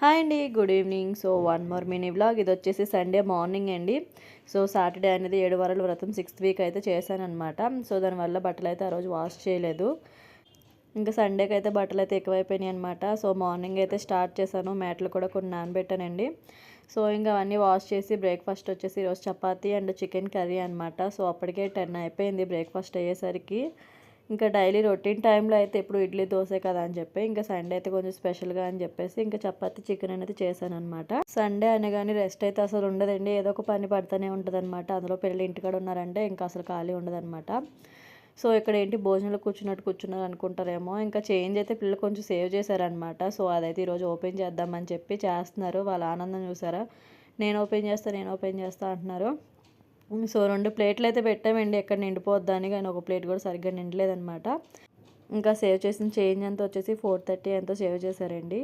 Hi అండి, good evening. So one more mini vlog. ఇది వచ్చేసి సండే మార్నింగ్ అండి. సో సాటర్డే అనేది 7 వారాల వ్రతం 6th వీక్ అయితే చేశానమాట. సో దానివల్ల బట్టలు అయితే ఆ రోజు వాష్ చేయలేదు. ఇంకా సండేకి అయితే బట్టలు అయితే ఎక్కువైపోయినాయి అనమాట. సో మార్నింగ్ అయితే స్టార్ట్ చేశాను. మ్యాట్లు కూడా కొన్ని నానబెట్టానండి. సో ఇంకా అవన్నీ వాష్ చేసి బ్రేక్ఫాస్ట్ వచ్చేసి ఈరోజు చపాతీ అండ్ చికెన్ కర్రీ అనమాట. సో అప్పటికే 10 అయిపోయింది బ్రేక్ఫాస్ట్ అయ్యేసరికి. ఇంకా డైలీ రొటీన్ టైంలో అయితే ఎప్పుడు ఇడ్లీ దోశే కదా అని చెప్పి ఇంకా సండే అయితే కొంచెం స్పెషల్గా అని చెప్పేసి ఇంకా చపాతీ చికెన్ అనేది చేశానమాట. సండే అనగానే రెస్ట్ అయితే అసలు ఉండదండి. ఏదో ఒక పని పడుతూనే ఉంటుంది అనమాట. అందులో పిల్లలు ఇంటికాడ ఉన్నారంటే ఇంకా అసలు ఖాళీ ఉండదన్నమాట. సో ఇక్కడ ఏంటి భోజనంలో కూర్చున్నారు అనుకుంటారేమో. ఇంకా చేంజ్ అయితే పిల్లలు కొంచెం సేవ్ చేశారనమాట. సో అదైతే ఈరోజు ఓపెన్ చేద్దామని చెప్పి చేస్తున్నారు. వాళ్ళ ఆనందం చూసారా. నేను ఓపెన్ చేస్తా అంటున్నారు. సో 2 ప్లేట్లు అయితే పెట్టామండి ఎక్కడ నిండిపోద్దని, కానీ ఒక ప్లేట్ కూడా సరిగ్గా నిండలేదనమాట. ఇంకా సేవ్ చేసిన చేంజ్ అంతా వచ్చేసి 430 ఎంతో సేవ్ చేశారండి.